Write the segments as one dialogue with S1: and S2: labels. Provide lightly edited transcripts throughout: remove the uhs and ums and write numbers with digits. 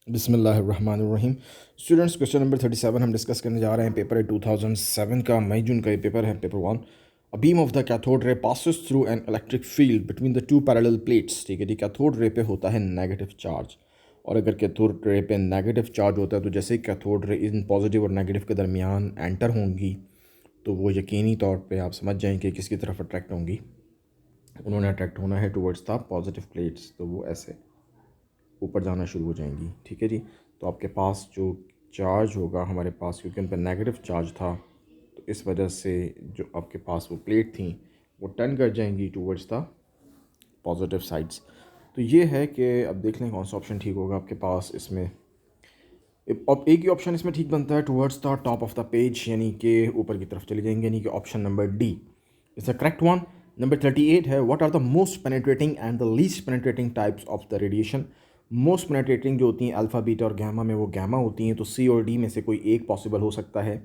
S1: बिस्मिल्लाहिर्रहमानिर्रहीम। Students, question number 37 हम discuss करने जा रहे हैं। पेपर है 2007 का, मई जून का ये पेपर है, paper 1। A beam of the cathode ray passes through an electric field between the two parallel plates. ठीक है जी, कैथोड रे पे होता है नेगेटिव चार्ज, और अगर कैथोड रे पे नेगेटिव चार्ज होता है तो जैसे ही कैथोड रे इन पॉजिटिव और नेगेटिव के दरमियान एंटर होंगी तो वो यकीनी तौर पे आप समझ जाएं कि किसकी तरफ अट्रैक्ट होंगी। उन्होंने अट्रैक्ट होना है टुवर्ड्स द पॉजिटिव प्लेट्स, तो वो ऐसे ऊपर जाना शुरू हो जाएंगी। ठीक है जी, तो आपके पास जो चार्ज होगा हमारे पास, क्योंकि उन पर नेगेटिव चार्ज था तो इस वजह से जो आपके पास वो प्लेट थी वो टर्न कर जाएंगी टूवर्ड्स द पॉजिटिव साइड्स। तो ये है कि अब देख लें कौन सा ऑप्शन ठीक होगा आपके पास इसमें। अब एक ही ऑप्शन इसमें ठीक बनता है, towards the top of the page, यानी कि ऊपर की तरफ चले जाएंगे, यानी कि option number D is the correct one. Number 38 है, what are the most penetrating and the least penetrating types of the radiation. Most penetrating जो होती हैं अल्फ़ा बीटा और गामा में, वो गामा होती हैं, तो सी और डी में से कोई एक पॉसिबल हो सकता है।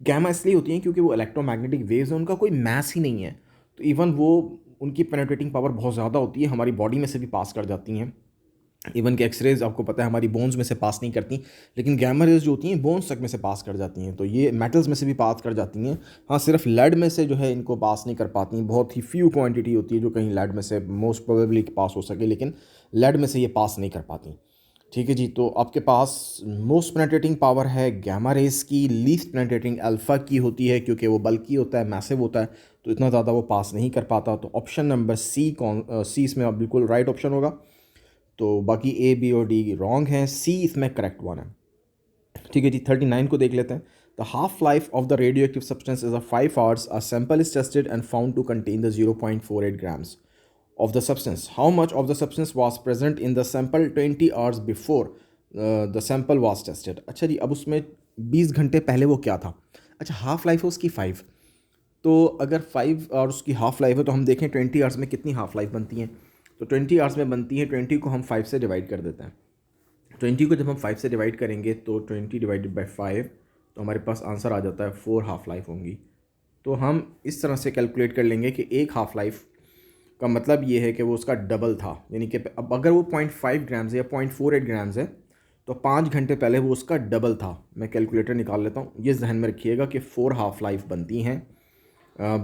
S1: गामा इसलिए होती हैं क्योंकि वो इलेक्ट्रोमैग्नेटिक वेव्स हैं, उनका कोई मास ही नहीं है, तो इवन वो उनकी पेनेट्रेटिंग पावर बहुत ज़्यादा होती है, हमारी बॉडी में से भी पास कर जाती हैं। इवन कि एक्सरेज आपको पता है हमारी बोन्स में से पास नहीं करती, लेकिन गैमा रेज जो होती हैं बोन्स तक में से पास कर जाती हैं, तो ये मेटल्स में से भी पास कर जाती हैं। हाँ, सिर्फ लेड में से जो है इनको पास नहीं कर पाती, बहुत ही फ्यू क्वांटिटी होती है जो कहीं लेड में से मोस्ट प्रोबेबली पास हो सके, लेकिन लेड में से ये पास नहीं कर पाती। ठीक है जी, तो आपके पास मोस्ट पेनेट्रेटिंग पावर है गैमा रेज की, लीस्ट पेनेट्रेटिंग अल्फ़ा की होती है क्योंकि वो बल्कि होता है, मैसिव होता है, तो इतना ज़्यादा वो पास नहीं कर पाता। तो ऑप्शन नंबर सी इसमें बिल्कुल राइट ऑप्शन होगा। तो बाकी ए बी और डी रॉन्ग हैं, सी इसमें करेक्ट वन है। ठीक है जी, 39 को देख लेते हैं। The half life of the radioactive substance is a 5 hours. A sample is tested and found to contain the 0.48 grams of the substance. How much of the substance was present in the sample 20 hours before the sample was tested? अच्छा जी, अब उसमें 20 घंटे पहले वो क्या था। अच्छा, half life है उसकी 5, तो अगर 5 और उसकी हाफ लाइफ है तो हम देखें 20 आवर्स में कितनी हाफ लाइफ बनती हैं। तो 20 आवर्स में बनती है, 20 को हम 5 से डिवाइड कर देते हैं। 20 को जब हम 5 से डिवाइड करेंगे तो 20 डिवाइडेड बाई 5, तो हमारे पास आंसर आ जाता है 4 हाफ लाइफ होंगी। तो हम इस तरह से कैलकुलेट कर लेंगे कि एक हाफ लाइफ का मतलब ये है कि वो उसका डबल था, यानी कि अब अगर वो 0.5 ग्राम्स है या 0.48 ग्राम्स है तो 5 घंटे पहले वो उसका डबल था। मैं कैलकुलेटर निकाल लेता हूँ, ये जहन में रखिएगा कि 4 हाफ लाइफ बनती हैं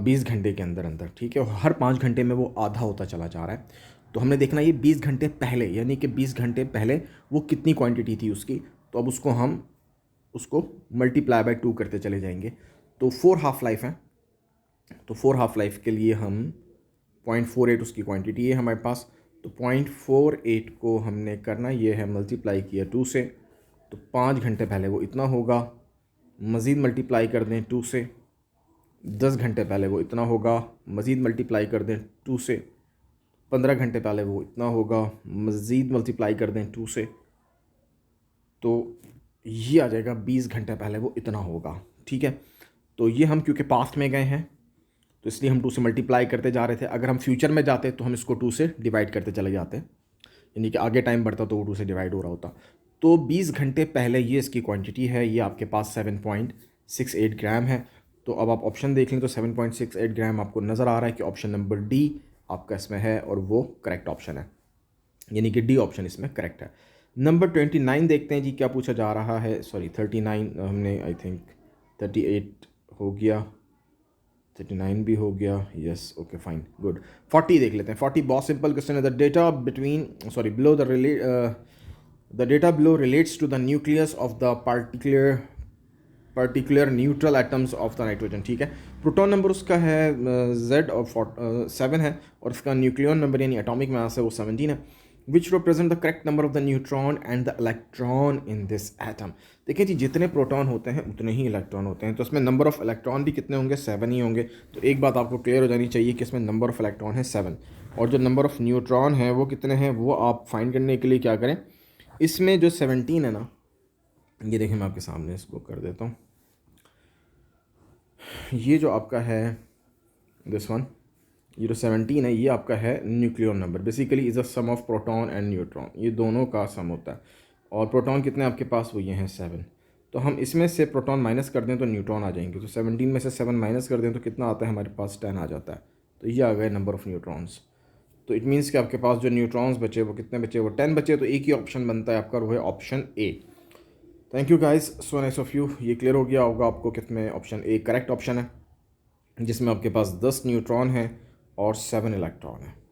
S1: 20 घंटे के अंदर अंदर। ठीक है, और हर 5 घंटे में वो आधा होता चला जा रहा है। तो हमने देखना ये 20 घंटे पहले, यानी कि 20 घंटे पहले वो कितनी क्वांटिटी थी उसकी, तो अब उसको हम उसको मल्टीप्लाई बाय 2 करते चले जाएंगे। तो 4 हाफ लाइफ है, तो 4 हाफ लाइफ के लिए हम 0.48 उसकी क्वांटिटी है हमारे पास, तो 0.48 को हमने करना ये है मल्टीप्लाई किया 2 से, तो 5 घंटे पहले वो इतना होगा। मज़ीद मल्टीप्लाई कर दें 2 से, 10 घंटे पहले वो इतना होगा। मज़ीद मल्टीप्लाई कर दें 2 से, 15 घंटे पहले वो इतना होगा। मज़ीद मल्टीप्लाई कर दें 2 से, तो ये आ जाएगा 20 घंटे पहले वो इतना होगा। ठीक है, तो ये हम क्योंकि पास्ट में गए हैं तो इसलिए हम 2 से मल्टीप्लाई करते जा रहे थे। अगर हम फ्यूचर में जाते तो हम इसको 2 से डिवाइड करते चले जाते, यानी कि आगे टाइम बढ़ता तो वो 2 से डिवाइड हो रहा होता। तो 20 घंटे पहले ये इसकी क्वांटिटी है, ये आपके पास 7.68 ग्राम है। तो अब आप ऑप्शन देख लें तो 7.68 ग्राम आपको नज़र आ रहा है कि ऑप्शन नंबर डी आपका इसमें है और वो करेक्ट ऑप्शन है, यानी कि डी ऑप्शन इसमें करेक्ट है। नंबर 29 देखते हैं जी क्या पूछा जा रहा है। सॉरी 39 हमने आई थिंक 38 हो गया, 39 भी हो गया, यस ओके फाइन गुड। 40 देख लेते हैं। 40 बहुत सिंपल क्वेश्चन है। The data between sorry below the data below relates to the nucleus of the particular neutral atoms of the nitrogen. ठीक है, प्रोटॉन नंबर उसका है Z और 7 है, और उसका न्यूक्लियन नंबर यानी एटॉमिक मास है वो 17 है। Which represent the correct number of the neutron and the electron in this atom. देखिए जी, जितने प्रोटॉन होते हैं उतने ही इलेक्ट्रॉन होते हैं, तो इसमें नंबर ऑफ इलेक्ट्रॉन भी कितने होंगे, 7 ही होंगे। तो एक बात आपको क्लियर हो जानी चाहिए कि इसमें नंबर ऑफ इलेक्ट्रॉन है 7, और जो नंबर ऑफ न्यूट्रॉन है वो कितने हैं, वो आप फाइंड करने के लिए क्या करें, इसमें जो 17 है ना, ये देखें मैं आपके सामने इसको कर देता हूँ। ये जो आपका है दिस वन, ये जो 17 है ये आपका है nucleon number, basically is a sum of proton and neutron, ये दोनों का सम होता है। और प्रोटॉन कितने आपके पास, वो ये हैं 7। तो हम इसमें से प्रोटॉन माइनस कर दें तो न्यूट्रॉन आ जाएंगे, तो 17 में से 7 माइनस कर दें तो कितना आता है हमारे पास, 10 आ जाता है। तो ये आ गए नंबर ऑफ़ न्यूट्रॉन्स। तो इट मीन्स कि आपके पास जो न्यूट्रॉन्स बचे वो कितने बचे, वो 10 बचे। तो एक ही ऑप्शन बनता है आपका, वो है option A. Thank you guys, so nice of you. ये क्लियर हो गया होगा आपको कितने ऑप्शन ए करेक्ट ऑप्शन है, जिसमें आपके पास 10 न्यूट्रॉन हैं और 7 इलेक्ट्रॉन है।